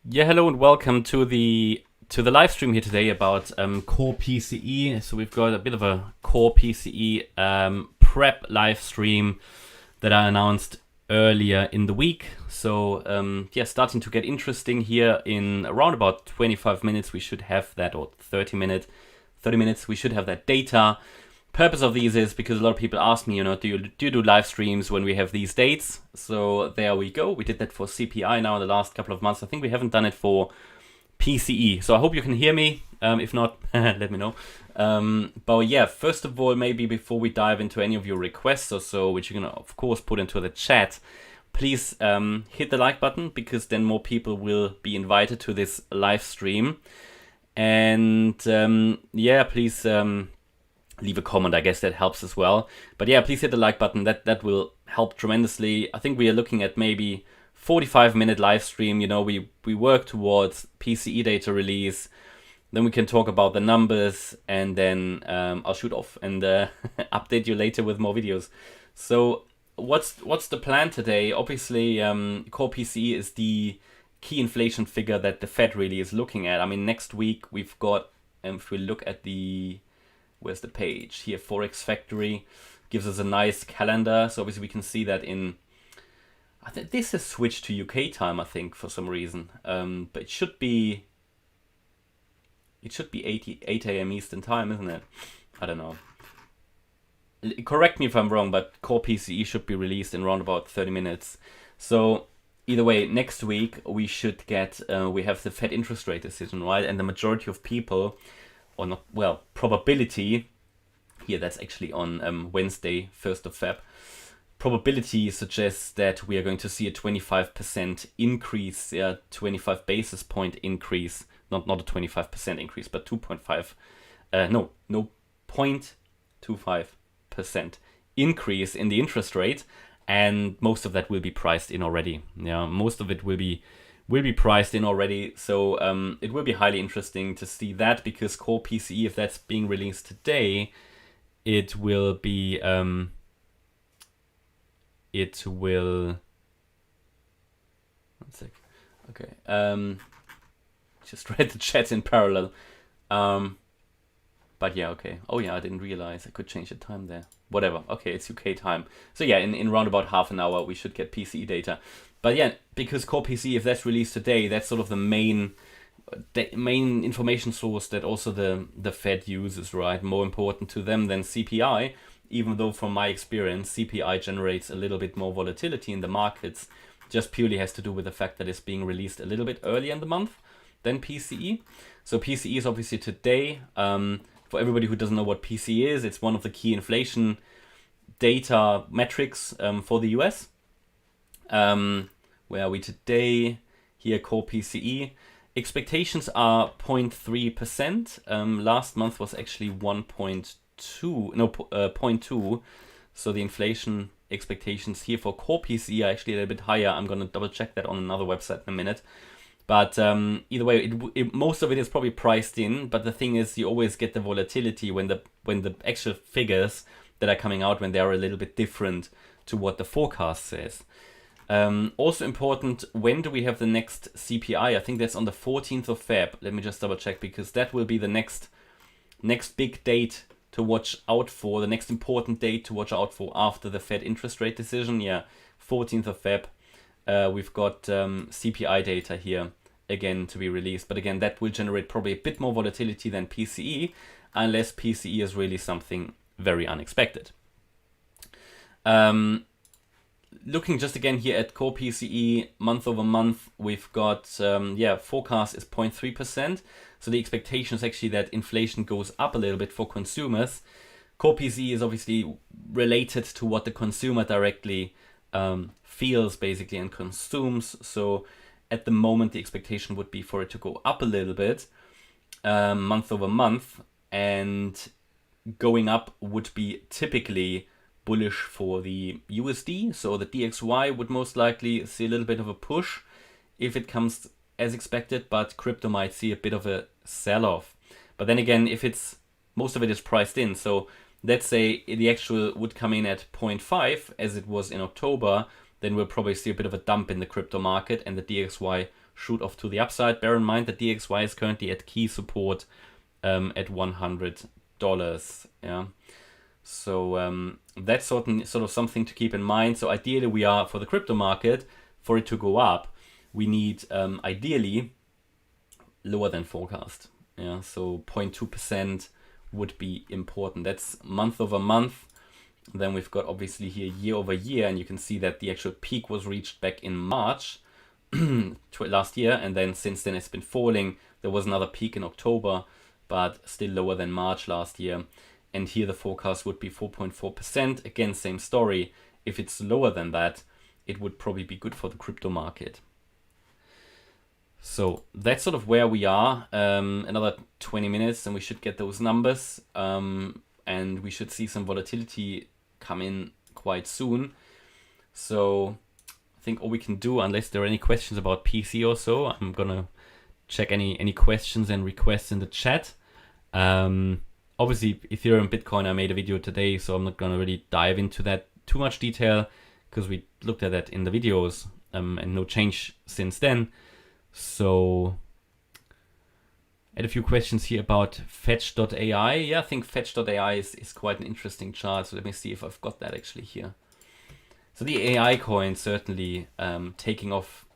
Yeah, hello and welcome to the live stream here today about core PCE. So we've got a bit of a core PCE prep live stream that I announced earlier in the week. So yeah, starting to get interesting here. In around about 25 minutes we should have that, or 30 minutes we should have that data. Purpose of these is because a lot of people ask me, do you do live streams when we have these dates? So there we go. We did that for CPI now in the last couple of months. I think we haven't done it for PCE. So I hope you can hear me. If not, let me know. But yeah, first of all, maybe before we dive into any of your requests or so, which you can of course put into the chat, please hit the like button, because then more people will be invited to this live stream. And yeah, please leave a comment. I guess that helps as well. But yeah, please hit the like button. That will help tremendously. I think we are looking at maybe 45-minute live stream. We work towards PCE data release. Then we can talk about the numbers, and then I'll shoot off and update you later with more videos. So what's the plan today? Obviously, core PCE is the key inflation figure that the Fed really is looking at. I mean, next week we've got, if we look at where's the page here, Forex Factory gives us a nice calendar. So obviously we can see that I think this has switched to UK time, I think, for some reason. But it should be 8 a.m. Eastern time, isn't it? I don't know. Correct me if I'm wrong, but core PCE should be released in around about 30 minutes. So either way, next week we should get, we have the Fed interest rate decision, right? And the majority of people, or not, well, probability, here that's actually on Wednesday, 1st of Feb, probability suggests that we are going to see a 25% increase, 25 basis point increase, not a 25% increase, but 0.25% increase in the interest rate, and most of that will be priced in already. Yeah, most of it will be priced in already. So it will be highly interesting to see that, because core PCE, if that's being released today, it will be one sec. Okay. Just read the chat in parallel. But yeah, okay. Oh yeah, I didn't realize I could change the time there. Whatever. Okay, it's UK time. So yeah, in around about half an hour we should get PCE data. But yeah, because core PCE, if that's released today, that's sort of the main information source that also the Fed uses, right? More important to them than CPI, even though from my experience, CPI generates a little bit more volatility in the markets. Just purely has to do with the fact that it's being released a little bit earlier in the month than PCE. So PCE is obviously today. For everybody who doesn't know what PCE is, it's one of the key inflation data metrics for the US. Where are we today? Here, core PCE. Expectations are 0.3%. Last month was actually 0.2. So the inflation expectations here for core PCE are actually a little bit higher. I'm going to double check that on another website in a minute. But either way, most of it is probably priced in. But the thing is, you always get the volatility when the actual figures that are coming out, when they are a little bit different to what the forecast says. Also important, when do we have the next CPI? I think that's on the 14th of Feb. Let me just double check, because that will be the next big date to watch out for, the next important date to watch out for after the Fed interest rate decision. Yeah, 14th of Feb. We've got CPI data here again to be released. But again, that will generate probably a bit more volatility than PCE, unless PCE is really something very unexpected. Looking just again here at core PCE month over month, we've got, forecast is 0.3%. So the expectation is actually that inflation goes up a little bit for consumers. Core PCE is obviously related to what the consumer directly feels basically and consumes. So at the moment, the expectation would be for it to go up a little bit month over month, and going up would be typically bullish for the USD. So the DXY would most likely see a little bit of a push if it comes as expected, but crypto might see a bit of a sell-off. But then again, if most of it is priced in, so let's say the actual would come in at 0.5 as it was in October, then we'll probably see a bit of a dump in the crypto market, and the DXY shoot off to the upside. Bear in mind that DXY is currently at key support at $100. Yeah. So that's sort of something to keep in mind. So ideally we are, for the crypto market, for it to go up, we need ideally lower than forecast. Yeah, so 0.2% would be important. That's month over month. Then we've got obviously here year over year, and you can see that the actual peak was reached back in March last year, and then since then it's been falling. There was another peak in October, but still lower than March last year. And here the forecast would be 4.4%. Again, same story. If it's lower than that, it would probably be good for the crypto market. So that's sort of where we are. Another 20 minutes and we should get those numbers. And we should see some volatility come in quite soon. So I think all we can do, unless there are any questions about PC or so, I'm going to check any questions and requests in the chat. Obviously, Ethereum, Bitcoin, I made a video today, so I'm not going to really dive into that too much detail because we looked at that in the videos and no change since then. So I had a few questions here about Fetch.ai. Yeah, I think Fetch.ai is quite an interesting chart. So let me see if I've got that actually here. So the AI coin certainly being taken off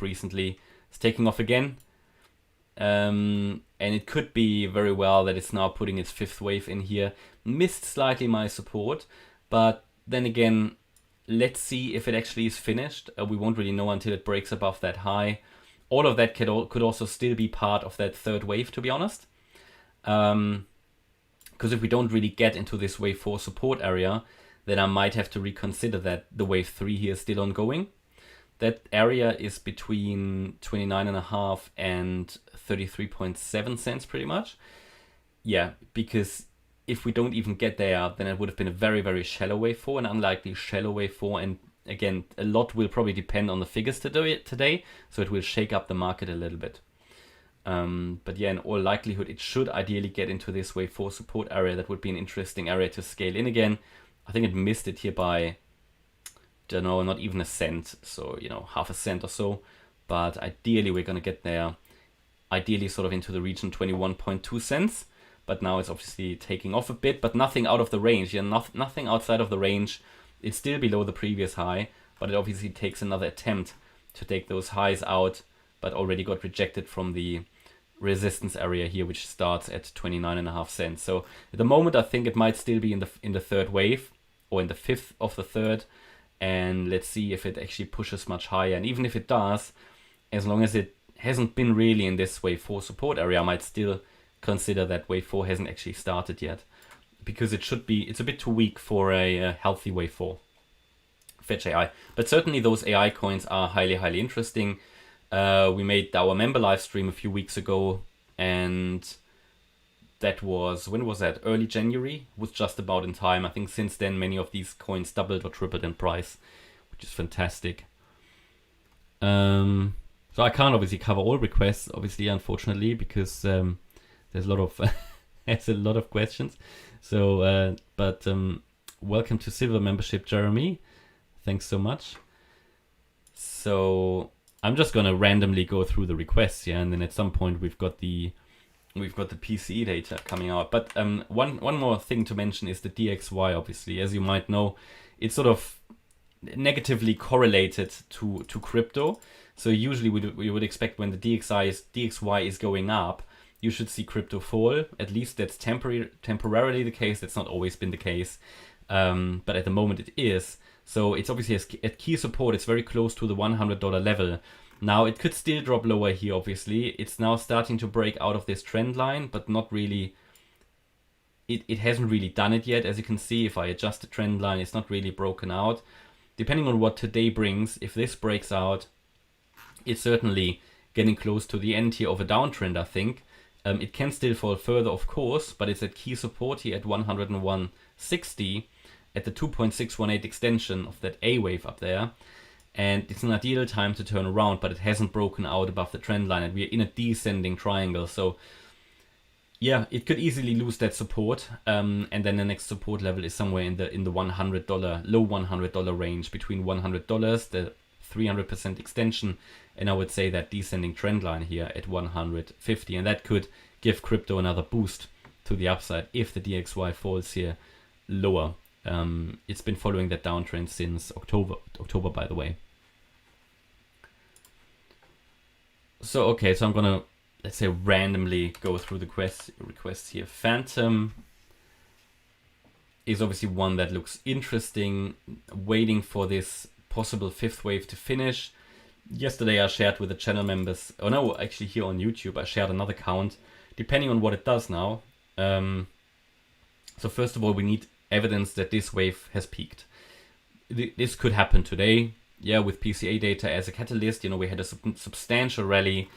recently. It's taking off again. And it could be very well that it's now putting its fifth wave in here. Missed slightly my support, but then again, let's see if it actually is finished. We won't really know until it breaks above that high. All of that could also still be part of that third wave, to be honest. Because if we don't really get into this wave 4 support area, then I might have to reconsider that the wave 3 here is still ongoing. That area is between 29.5 and 33.7 cents pretty much. Yeah, because if we don't even get there, then it would have been a very, very shallow wave 4, an unlikely shallow wave 4. And again, a lot will probably depend on the figures today, so it will shake up the market a little bit. But yeah, in all likelihood, it should ideally get into this wave 4 support area. That would be an interesting area to scale in again. I think it missed it here by, don't know, not even a cent, so half a cent or so. But ideally we're going to get there, ideally sort of into the region 21.2 cents. But now it's obviously taking off a bit, but nothing out of the range. Nothing outside of the range. It's still below the previous high, but it obviously takes another attempt to take those highs out, but already got rejected from the resistance area here, which starts at 29.5 cents. So at the moment, I think it might still be in the third wave, or in the fifth of the third. And let's see if it actually pushes much higher. And even if it does, as long as it hasn't been really in this wave 4 support area, I might still consider that wave 4 hasn't actually started yet, because it's a bit too weak for a healthy wave 4. Fetch AI. But certainly those AI coins are highly, highly interesting. We made our member live stream a few weeks ago, and that was, when was that? Early January, was just about in time. I think since then many of these coins doubled or tripled in price, which is fantastic. So I can't obviously cover all requests, obviously, unfortunately, because there's a lot of there's a lot of questions. So, but welcome to Silver membership, Jeremy. Thanks so much. So I'm just gonna randomly go through the requests, yeah, and then at some point we've got the PCE data coming out. But one more thing to mention is the DXY. Obviously, as you might know, it's sort of negatively correlated to crypto. So usually we would expect when the DXY is going up, you should see crypto fall. At least that's temporarily the case. That's not always been the case, but at the moment it is. So it's obviously at key support. It's very close to the $100 level. Now it could still drop lower here. Obviously, it's now starting to break out of this trend line, but not really. It hasn't really done it yet. As you can see, if I adjust the trend line, it's not really broken out. Depending on what today brings, if this breaks out, it's certainly getting close to the end here of a downtrend, I think. It can still fall further, of course, but it's at key support here at 101.60 at the 2.618 extension of that A wave up there. And it's an ideal time to turn around, but it hasn't broken out above the trend line, and we're in a descending triangle. So yeah, it could easily lose that support, and then the next support level is somewhere in the $100, low $100 range, between $100, the 300% extension, and I would say that descending trend line here at 150, and that could give crypto another boost to the upside if the DXY falls here lower. It's been following that downtrend since October, by the way. So okay, so I'm gonna, let's say, randomly go through the requests here. Phantom is obviously one that looks interesting, waiting for this possible fifth wave to finish. Yesterday I shared with the channel members, oh no, actually here on YouTube I shared another count, depending on what it does now. So first of all, we need evidence that this wave has peaked. This could happen today, yeah, with PCE data as a catalyst. You know, we had a substantial rally.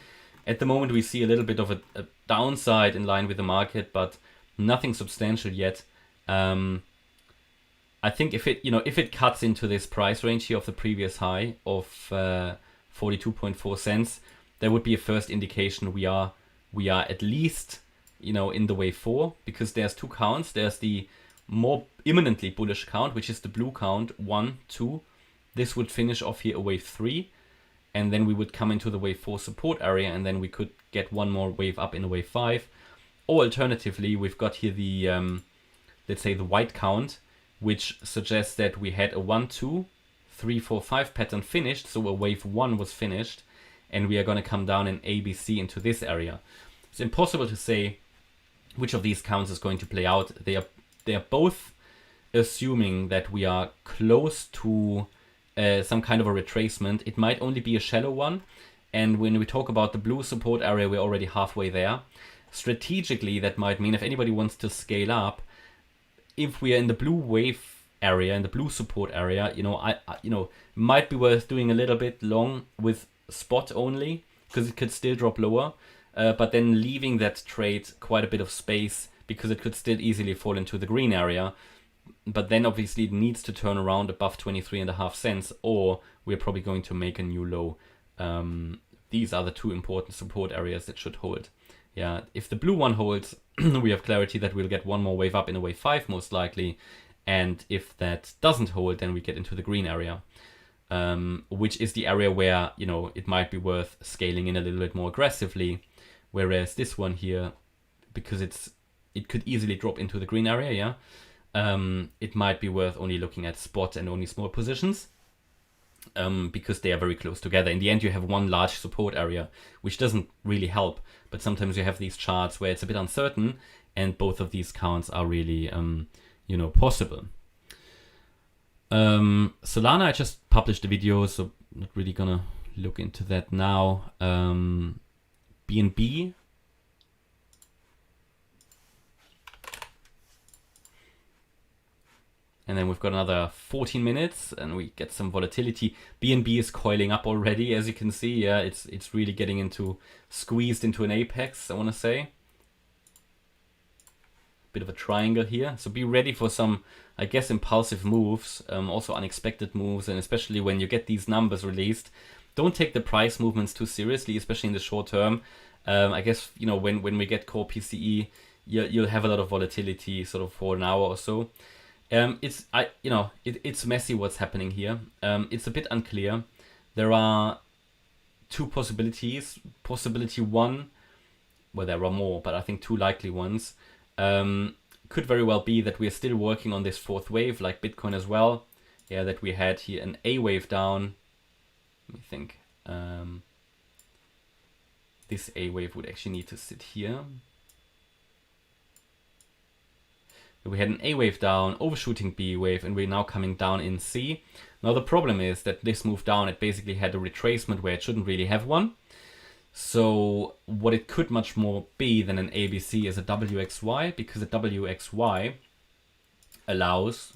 At the moment we see a little bit of a downside in line with the market, but nothing substantial yet. I think if it cuts into this price range here of the previous high of 42.4 cents, there would be a first indication we are at least, you know, in the wave 4, because there's two counts. There's the more imminently bullish count, which is the blue count 1, 2. This would finish off here a wave 3, and then we would come into the wave 4 support area, and then we could get one more wave up in a wave 5. Or alternatively, we've got here the let's say the white count, which suggests that we had a 1, 2, 3, 4, 5 pattern finished, so a wave 1 was finished, and we are going to come down in ABC into this area. It's impossible to say which of these counts is going to play out. They are both assuming that we are close to some kind of a retracement. It might only be a shallow one, and when we talk about the blue support area, we're already halfway there. Strategically, that might mean if anybody wants to scale up, if we are in the blue wave area, in the blue support area, you know, might be worth doing a little bit long with spot only, because it could still drop lower, but then leaving that trade quite a bit of space, because it could still easily fall into the green area. But then obviously it needs to turn around above 23.5 cents, or we're probably going to make a new low. These are the two important support areas that should hold. Yeah, if the blue one holds, we have clarity that we'll get one more wave up in a wave 5 most likely. And if that doesn't hold, then we get into the green area, which is the area where, you know, it might be worth scaling in a little bit more aggressively. Whereas this one here, because it could easily drop into the green area, yeah, it might be worth only looking at spot and only small positions, because they are very close together. In the end, you have one large support area, which doesn't really help. But sometimes you have these charts where it's a bit uncertain, and both of these counts are really, you know, possible. Solana, I just published a video, so not really gonna look into that now. BNB. And then we've got another 14 minutes and we get some volatility. BNB is coiling up already, as you can see. Yeah, it's really getting squeezed into an apex, I want to say. Bit of a triangle here. So be ready for some, I guess, impulsive moves, also unexpected moves, and especially when you get these numbers released. Don't take the price movements too seriously, especially in the short term. I guess, you know, when we get core PCE, you'll have a lot of volatility sort of for an hour or so. It's messy what's happening here. It's a bit unclear. There are two possibilities. Possibility one, well, there are more, but I think two likely ones. Could very well be that we're still working on this fourth wave, like Bitcoin as well. Yeah, that we had here an A wave down. Let me think. This A wave would actually need to sit here. We had an A wave down, overshooting B wave, and we're now coming down in C. Now the problem is that this move down, it basically had a retracement where it shouldn't really have one. So what it could much more be than an ABC is a WXY, because a WXY allows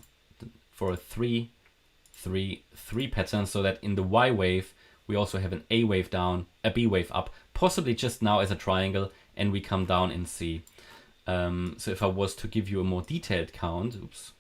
for a 3-3-3 pattern, so that in the Y wave we also have an A wave down, a B wave up, possibly just now as a triangle, and we come down in C. So if I was to give you a more detailed count, oops.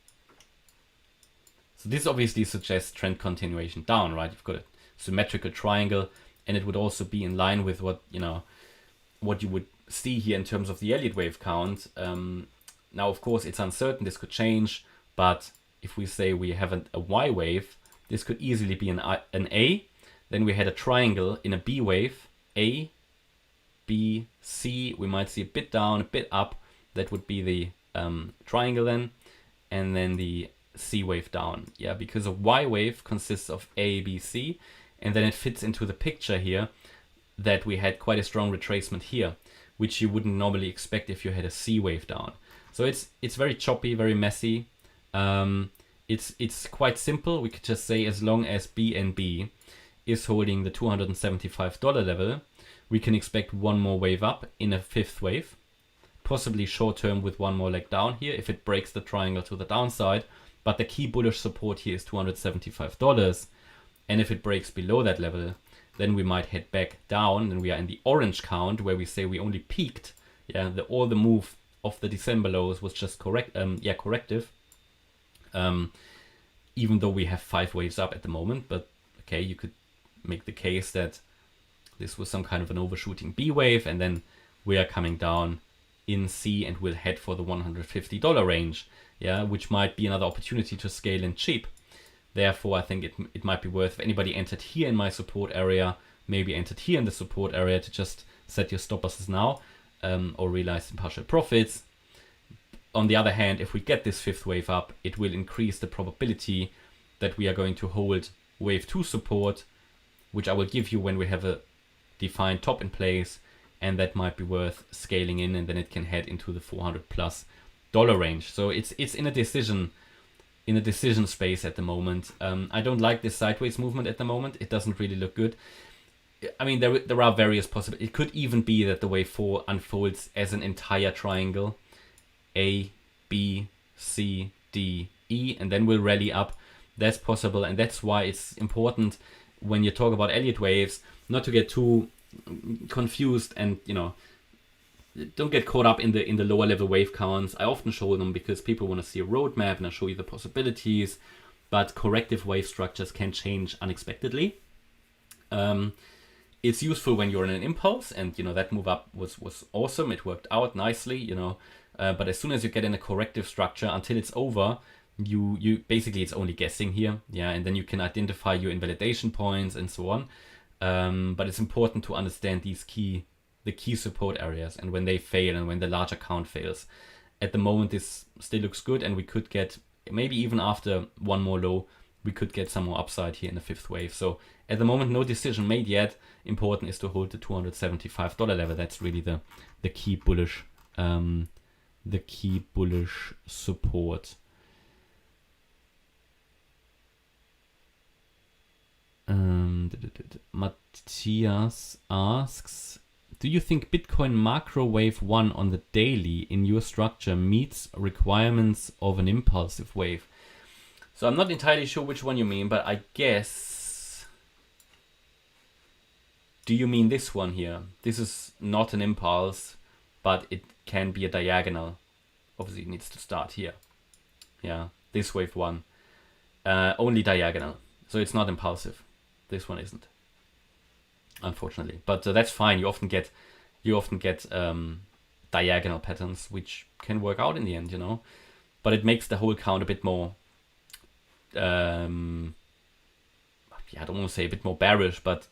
So this obviously suggests trend continuation down, right? You've got a symmetrical triangle, and it would also be in line with what you would see here in terms of the Elliott wave count. Now, of course, it's uncertain. This could change, but if we say we have a Y wave, this could easily be an A, then we had a triangle in a B wave, A, B, C. We might see a bit down, a bit up. That would be the triangle then, and then the C wave down. Yeah, because a Y wave consists of A, B, C, and then it fits into the picture here that we had quite a strong retracement here, which you wouldn't normally expect if you had a C wave down. So it's very choppy, very messy. It's quite simple. We could just say as long as BNB is holding the $275 level, we can expect one more wave up in a fifth wave, possibly short term with one more leg down here if it breaks the triangle to the downside. But the key bullish support here is $275. And if it breaks below that level, then we might head back down, and we are in the orange count where we say we only peaked. Yeah, all the move of the December lows was just corrective. Even though we have 5 waves up at the moment, but okay, you could make the case that this was some kind of an overshooting B wave, and then we are coming down in C and we'll head for the $150 range, yeah, which might be another opportunity to scale in cheap. Therefore, I think it might be worth, if anybody entered here in my support area, maybe entered here in the support area, to just set your stop losses now, or realize some partial profits. On the other hand, if we get this fifth wave up, it will increase the probability that we are going to hold wave 2 support, which I will give you when we have a defined top in place, and that might be worth scaling in, and then it can head into the $400+ range. So it's in a decision space at the moment. I don't like this sideways movement at the moment. It doesn't really look good. I mean, there are various possibilities. It could even be that the wave 4 unfolds as an entire triangle, A, B, C, D, E, and then we'll rally up. That's possible, and that's why it's important when you talk about Elliott waves not to get too confused, and don't get caught up in the lower level wave counts. I often show them because people want to see a roadmap, and I show you the possibilities, but corrective wave structures can change unexpectedly. It's useful when you're in an impulse, and that move up was awesome. It worked out nicely, but as soon as you get in a corrective structure, until it's over, you basically, it's only guessing here, yeah, and then you can identify your invalidation points and so on. But it's important to understand the key support areas, and when they fail and when the larger count fails. At the moment, this still looks good, and we could get, maybe even after one more low, we could get some more upside here in the fifth wave. So at the moment, no decision made yet. Important is to hold the $275 level. That's really the key bullish support. Matthias asks, do you think Bitcoin macro wave 1 on the daily in your structure meets requirements of an impulsive wave? So I'm not entirely sure which one you mean, but I guess, do you mean this one here? This is not an impulse, but it can be a diagonal. Obviously it needs to start here. Yeah, this wave 1, only diagonal. So it's not impulsive. This one isn't, unfortunately, but that's fine. You often get diagonal patterns, which can work out in the end, but it makes the whole count a bit more, I don't want to say a bit more bearish, but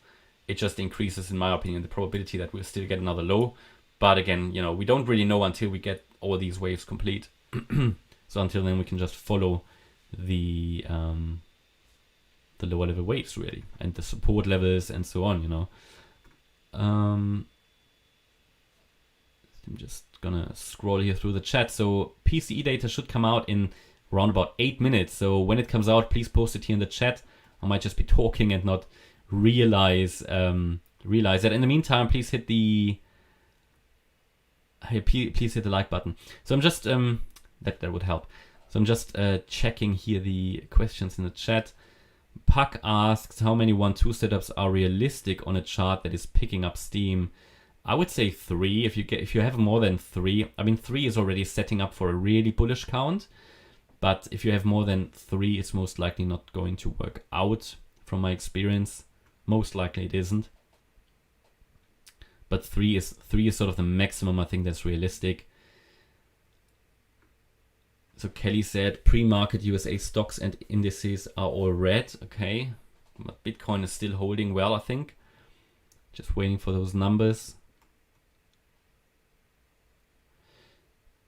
it just increases, in my opinion, the probability that we'll still get another low. But again, we don't really know until we get all these waves complete. So until then, we can just follow the lower level waves, really, and the support levels and so on, I'm just gonna scroll here through the chat. So PCE data should come out in around about 8 minutes. So when it comes out, please post it here in the chat. I might just be talking and not realize that. In the meantime, please hit the like button. So I'm just that would help. So I'm just checking here the questions in the chat. Puck asks, how many 1-2 setups are realistic on a chart that is picking up steam? I would say 3. If you have more than 3, I mean 3 is already setting up for a really bullish count. But if you have more than 3, it's most likely not going to work out, from my experience. Most likely it isn't. But 3 is sort of the maximum I think that's realistic. So Kelly said pre-market USA stocks and indices are all red. Okay, But Bitcoin is still holding well, I think. Just waiting for those numbers.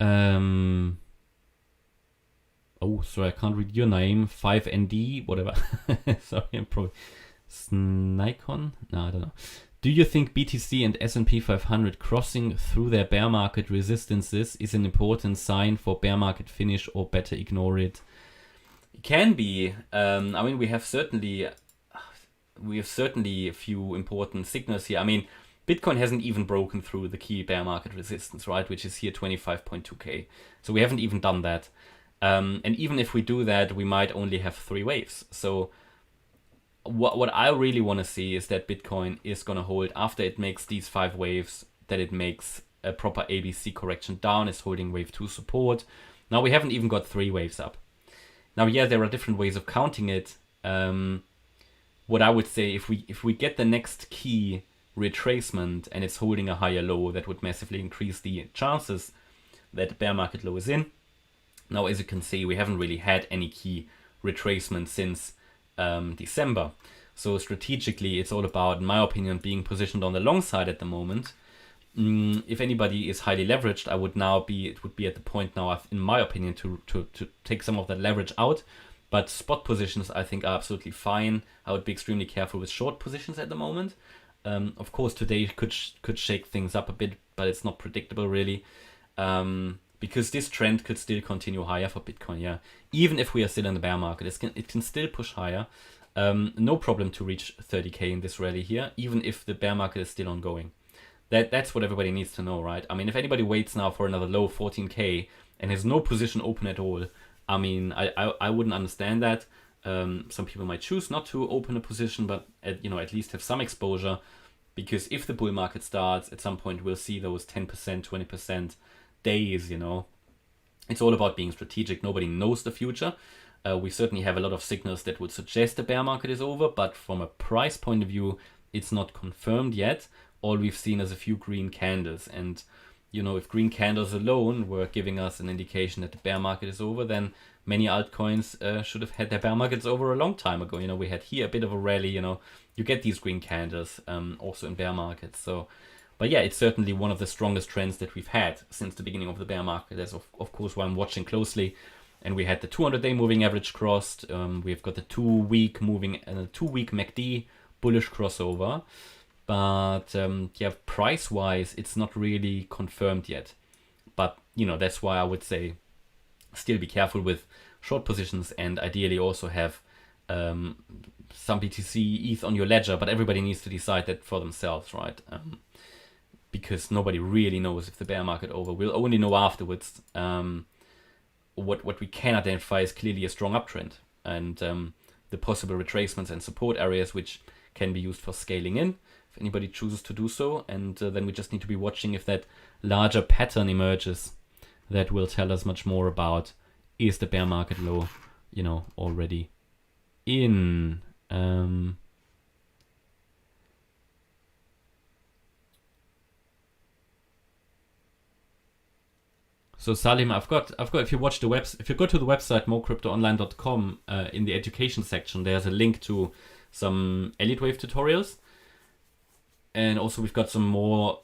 Oh, sorry, I can't read your name. 5ND, whatever. Sorry, I'm probably... Snikon? No, I don't know. Do you think BTC and S&P 500 crossing through their bear market resistances is an important sign for bear market finish, or better ignore it? It can be. I mean, we have certainly a few important signals here. I mean, Bitcoin hasn't even broken through the key bear market resistance, right? Which is here 25.2K. So we haven't even done that. And even if we do that, we might only have 3 waves. So what I really want to see is that Bitcoin is going to hold after it makes these 5 waves, that it makes a proper ABC correction down, is holding wave 2 support. Now we haven't even got 3 waves up. Now, yeah, there are different ways of counting it. What I would say, if we get the next key retracement and it's holding a higher low, that would massively increase the chances that the bear market low is in. Now, as you can see, we haven't really had any key retracement since December. So strategically, it's all about, in my opinion, being positioned on the long side at the moment. If anybody is highly leveraged, it would be at the point now, in my opinion, to take some of that leverage out. But spot positions, I think, are absolutely fine. I would be extremely careful with short positions at the moment. Of course, today could shake things up a bit, but it's not predictable really. Because this trend could still continue higher for Bitcoin, yeah. Even if we are still in the bear market, it can still push higher. No problem to reach 30K in this rally here, even if the bear market is still ongoing. That's what everybody needs to know, right? I mean, if anybody waits now for another low 14K and has no position open at all, I mean, I wouldn't understand that. Some people might choose not to open a position, but at least have some exposure, because if the bull market starts, at some point we'll see those 10%, 20% days, It's all about being strategic. Nobody knows the future. We certainly have a lot of signals that would suggest the bear market is over, but from a price point of view, it's not confirmed yet. All we've seen is a few green candles. And, if green candles alone were giving us an indication that the bear market is over, then many altcoins should have had their bear markets over a long time ago. We had here a bit of a rally, you get these green candles also in bear markets. So, but yeah, it's certainly one of the strongest trends that we've had since the beginning of the bear market. That's of course why I'm watching closely. And we had the 200-day moving average crossed. We've got the 2-week MACD bullish crossover. But price-wise, it's not really confirmed yet. But that's why I would say still be careful with short positions, and ideally also have some BTC ETH on your ledger. But everybody needs to decide that for themselves, right? Because nobody really knows if the bear market over. We'll only know afterwards. What we can identify is clearly a strong uptrend, and the possible retracements and support areas which can be used for scaling in, if anybody chooses to do so. And then we just need to be watching if that larger pattern emerges that will tell us much more about, is the bear market low, already in. So Salim, I've got. If you go to the website morecryptoonline.com, in the education section, there's a link to some Elliott Wave tutorials, and also we've got some more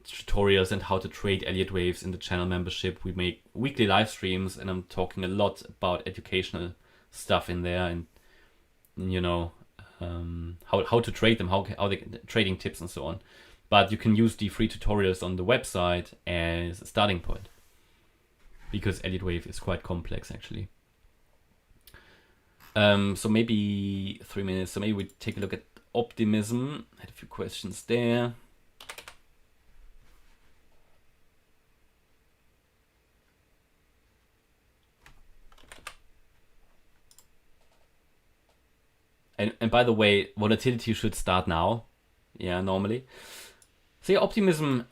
tutorials and how to trade Elliott Waves in the channel membership. We make weekly live streams, and I'm talking a lot about educational stuff in there, and how to trade them, how the trading tips and so on. But you can use the free tutorials on the website as a starting point, because Elliott Wave is quite complex actually. So maybe 3 minutes. So maybe we take a look at optimism. I had a few questions there. And by the way, volatility should start now. Yeah, normally. So yeah, optimism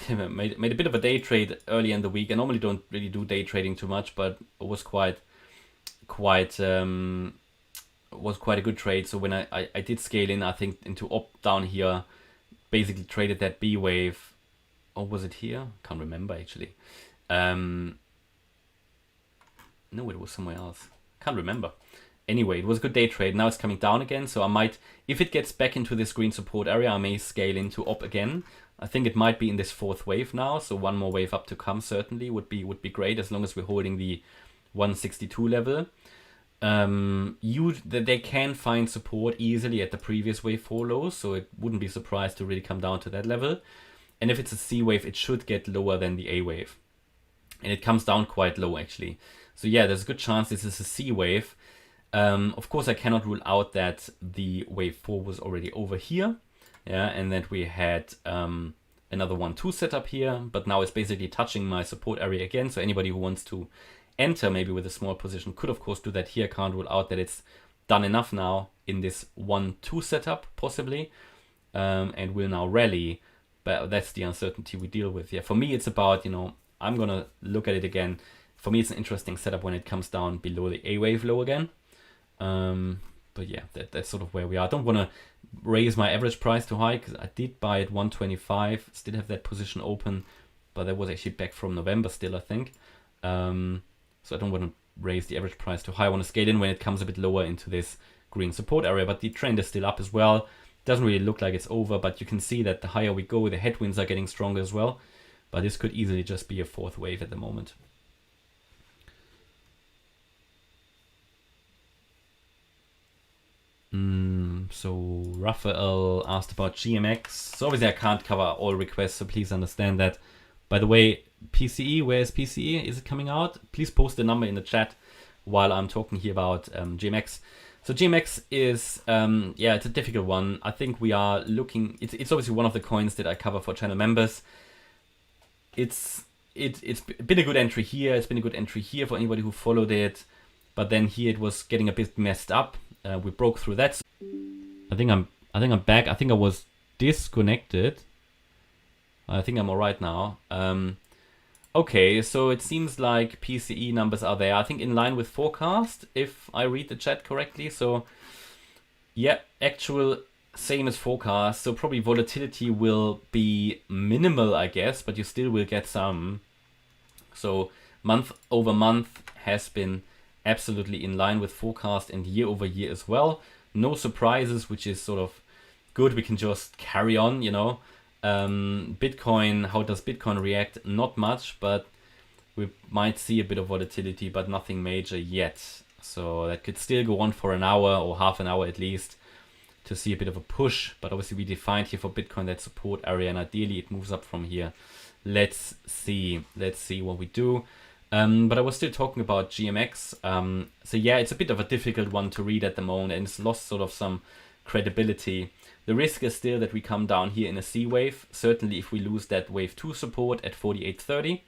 made a bit of a day trade early in the week. I normally don't really do day trading too much, but it was quite a good trade. So when I did scale in, I think into up down here, basically traded that B wave. Or was it here? Can't remember actually. No, it was somewhere else. Can't remember. Anyway, it was a good day trade. Now it's coming down again, so I might, if it gets back into this green support area, I may scale into op again. I think it might be in this fourth wave now, so one more wave up to come certainly would be great, as long as we're holding the 162 level. They can find support easily at the previous wave 4 lows, so it wouldn't be surprised to really come down to that level. And if it's a C wave, it should get lower than the A wave. And it comes down quite low actually. So yeah, there's a good chance this is a C wave. Of course, I cannot rule out that the wave 4 was already over here. Yeah, and that we had another 1-2 setup here, but now it's basically touching my support area again. So anybody who wants to enter maybe with a small position could of course do that here. Can't rule out that it's done enough now in this 1-2 setup possibly, and will now rally. But that's the uncertainty we deal with. Yeah, for me it's about, I'm gonna look at it again. For me it's an interesting setup when it comes down below the A wave low again. But yeah, that's sort of where we are. I don't want to raise my average price too high because I did buy at 125, still have that position open, but that was actually back from November still, I think. So I don't want to raise the average price too high. I want to scale in when it comes a bit lower into this green support area, but the trend is still up as well. Doesn't really look like it's over, but you can see that the higher we go, the headwinds are getting stronger as well. But this could easily just be a fourth wave at the moment. So Raphael asked about GMX. So obviously I can't cover all requests, so please understand that. By the way, PCE, where is PCE? Is it coming out? Please post the number in the chat while I'm talking here about GMX. So GMX is, yeah, it's a difficult one. I think we are looking, it's obviously one of the coins that I cover for channel members. It's been a good entry here. It's been a good entry here for anybody who followed it. But then here it was getting a bit messed up. We broke through that. I think I'm back. I think I was disconnected. I think I'm all right now. Okay, so it seems like PCE numbers are there. I think in line with forecast, if I read the chat correctly. So yeah, actual same as forecast. So probably volatility will be minimal, I guess, but you still will get some. So month over month has been absolutely in line with forecast, and year over year as well. No surprises, which is sort of good. We can just carry on, Bitcoin, how does Bitcoin react? Not much, but we might see a bit of volatility, but nothing major yet. So that could still go on for an hour or half an hour at least to see a bit of a push. But obviously we defined here for Bitcoin that support area, and ideally it moves up from here. Let's see what we do. But I was still talking about GMX. So yeah, it's a bit of a difficult one to read at the moment, and it's lost sort of some credibility. The risk is still that we come down here in a C wave, certainly if we lose that wave 2 support at 48.30.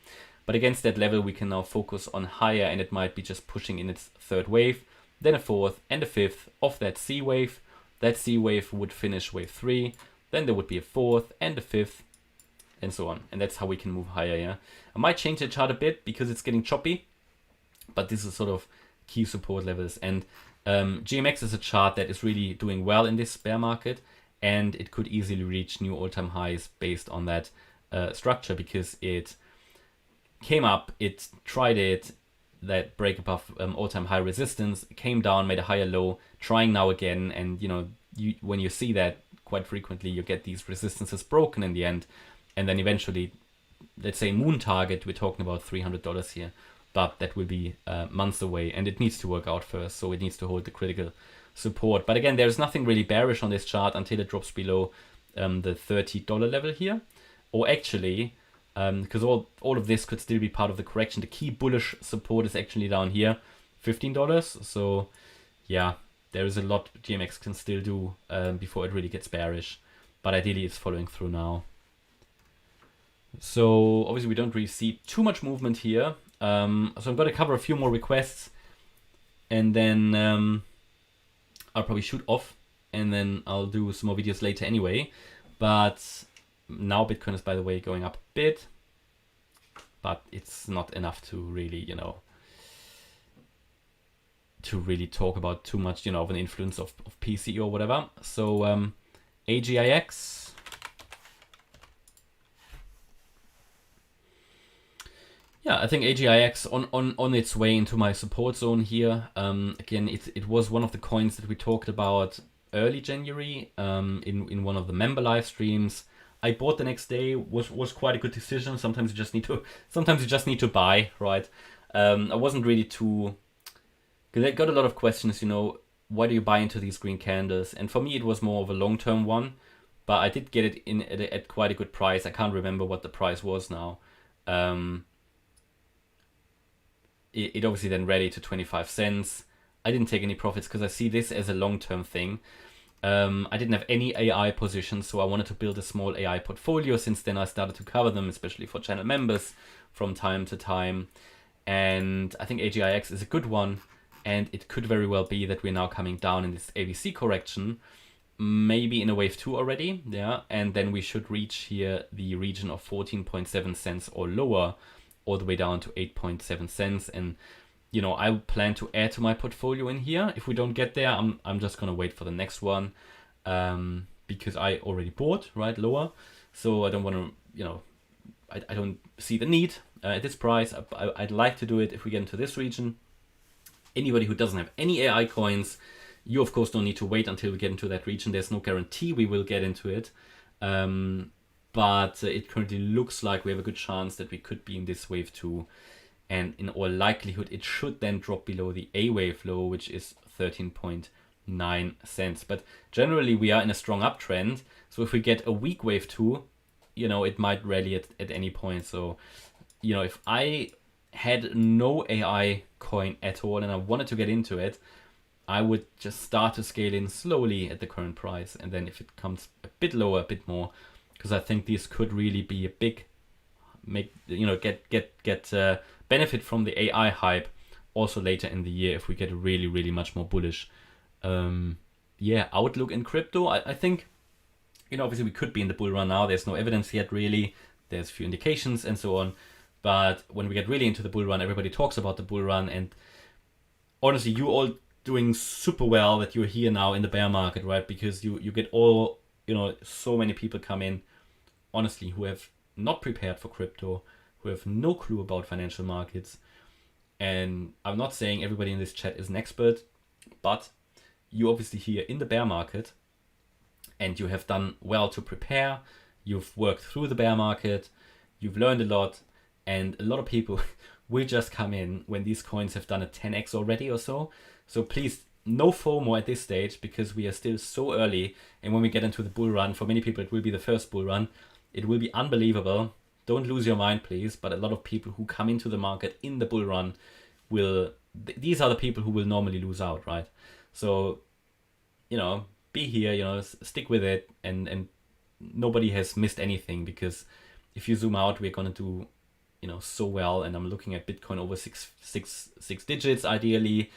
But against that level, we can now focus on higher, and it might be just pushing in its third wave, then a fourth and a fifth of that C wave. That C wave would finish wave 3, then there would be a fourth and a fifth, and so on. And that's how we can move higher, yeah. I might change the chart a bit because it's getting choppy, but this is sort of key support levels. And GMX is a chart that is really doing well in this bear market, and it could easily reach new all-time highs based on that structure, because it came up, it tried it, that break above all-time high resistance, came down, made a higher low, trying now again, and when you see that quite frequently, you get these resistances broken in the end, and then eventually, let's say moon target, we're talking about $300 here, but that will be months away, and it needs to work out first, so it needs to hold the critical support. But again, there's nothing really bearish on this chart until it drops below the $30 level here, or actually, because all of this could still be part of the correction. The key bullish support is actually down here, $15. So yeah, there is a lot GMX can still do before it really gets bearish, but ideally it's following through now. So obviously we don't really see too much movement here. So I'm going to cover a few more requests, and then I'll probably shoot off, and then I'll do some more videos later anyway. But now Bitcoin is, by the way, going up a bit, but it's not enough to really, to really talk about too much, of an influence of PCE or whatever. So AGIX. Yeah, I think AGIX on its way into my support zone here. Again, it was one of the coins that we talked about early January in one of the member live streams. I bought the next day, was quite a good decision. Sometimes you just need to buy, right? I wasn't really too, because I got a lot of questions, why do you buy into these green candles? And for me, it was more of a long-term one, but I did get it in at quite a good price. I can't remember what the price was now. It obviously then rallied to 25 cents. I didn't take any profits because I see this as a long-term thing. I didn't have any AI positions, so I wanted to build a small AI portfolio. Since then, I started to cover them, especially for channel members from time to time. And I think AGIX is a good one, and it could very well be that we're now coming down in this ABC correction, maybe in a wave 2 already, yeah, and then we should reach here the region of 14.7 cents or lower, all the way down to 8.7 cents. And I plan to add to my portfolio in here. If we don't get there, I'm just gonna wait for the next one, because I already bought right lower, so I don't want to, I don't see the need at this price. I'd like to do it if we get into this region. Anybody who doesn't have any AI coins, you of course don't need to wait until we get into that region. There's no guarantee we will get into it. But it currently looks like we have a good chance that we could be in this wave 2. And in all likelihood, it should then drop below the A wave low, which is 13.9 cents. But generally, we are in a strong uptrend. So if we get a weak wave 2, it might rally at any point. So, if I had no AI coin at all and I wanted to get into it, I would just start to scale in slowly at the current price. And then if it comes a bit lower, a bit more, because I think this could really be a big, get benefit from the AI hype also later in the year if we get a really, really much more bullish outlook in crypto. I think, obviously we could be in the bull run now. There's no evidence yet really. There's a few indications and so on. But when we get really into the bull run, everybody talks about the bull run. And honestly, you all doing super well that you're here now in the bear market, right? Because you get all, so many people come in, honestly, who have not prepared for crypto, who have no clue about financial markets. And I'm not saying everybody in this chat is an expert, but you obviously here in the bear market, and you have done well to prepare. You've worked through the bear market, you've learned a lot, and a lot of people will just come in when these coins have done a 10x already or so. So please, no FOMO at this stage, because we are still so early. And when we get into the bull run, for many people, it will be the first bull run. It will be unbelievable. Don't lose your mind, please. But a lot of people who come into the market in the bull run these are the people who will normally lose out, right? So, be here, stick with it, and nobody has missed anything, because if you zoom out, we're going to do, so well. And I'm looking at Bitcoin over six digits, ideally,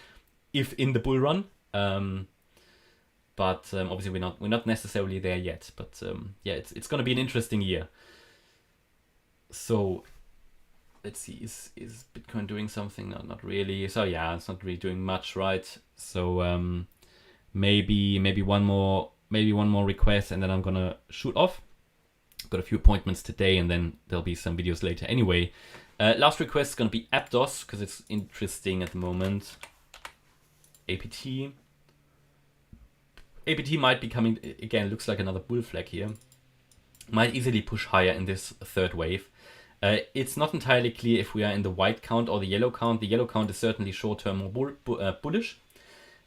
if in the bull run. But obviously we're not necessarily there yet. But it's going to be an interesting year. So let's see, is Bitcoin doing something? No, not really. So yeah, it's not really doing much, right? So maybe one more request, and then I'm gonna shoot off. Got a few appointments today, and then there'll be some videos later. Anyway, last request is gonna be Aptos, because it's interesting at the moment. APT might be coming again. Looks like another bull flag here. Might easily push higher in this third wave. It's not entirely clear if we are in the white count or the yellow count. The yellow count is certainly short-term more bullish.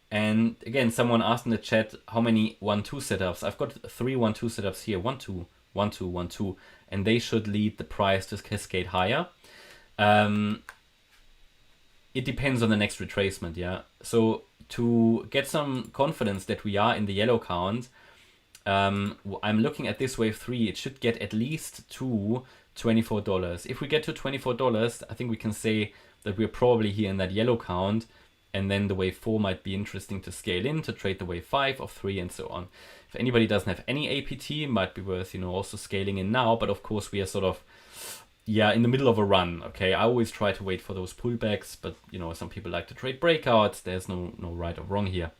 And again, someone asked in the chat how many 1-2 setups. I've got 3 1-2 setups here. 1-2, 1-2, 1-2, and they should lead the price to cascade higher. It depends on the next retracement, yeah. So to get some confidence that we are in the yellow count, I'm looking at this wave 3. It should get at least to $24. If we get to $24, I think we can say that we're probably here in that yellow count, and then the wave 4 might be interesting to scale in, to trade the wave 5 or 3 and so on. If anybody doesn't have any APT, it might be worth, also scaling in now, but of course we are sort of, in the middle of a run, okay? I always try to wait for those pullbacks, but, some people like to trade breakouts. There's no right or wrong here.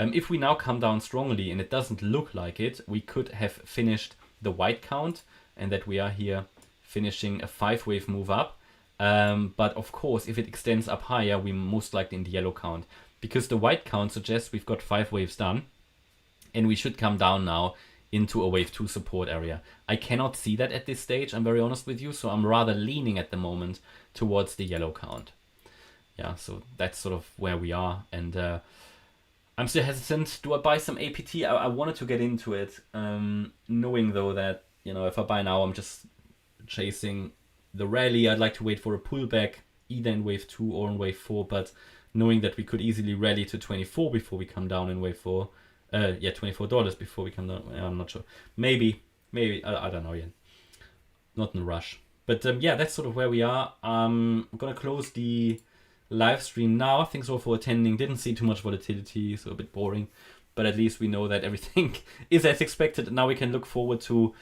If we now come down strongly, and it doesn't look like it, we could have finished the white count, and that we are here finishing a 5-wave move up. But of course, if it extends up higher, we're most likely in the yellow count, because the white count suggests we've got 5 waves done, and we should come down now into a wave 2 support area. I cannot see that at this stage, I'm very honest with you, so I'm rather leaning at the moment towards the yellow count. Yeah, so that's sort of where we are, and I'm still hesitant. Do I buy some APT? I wanted to get into it, knowing though that, you know, if I buy now, I'm just chasing the rally. I'd like to wait for a pullback, either in wave 2 or in wave 4, but knowing that we could easily rally to 24 before we come down in wave 4. $24 before we come down. I'm not sure. Maybe. I don't know yet. Not in a rush. But yeah, that's sort of where we are. I'm gonna close the live stream now. Thanks all for attending. Didn't see too much volatility, so a bit boring. But at least we know that everything is as expected. Now we can look forward to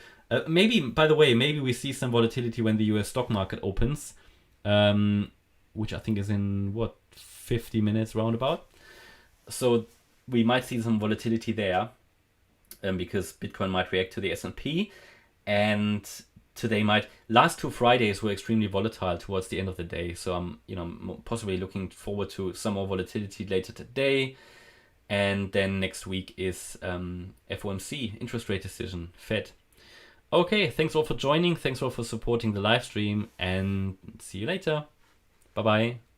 maybe, by the way, maybe we see some volatility when the US stock market opens, which I think is in 50 minutes roundabout. So we might see some volatility there, because Bitcoin might react to the S&P, and today last 2 Fridays were extremely volatile towards the end of the day. So I'm possibly looking forward to some more volatility later today. And then next week is FOMC, interest rate decision, Fed. Okay, thanks all for joining. Thanks all for supporting the live stream, and see you later. Bye-bye.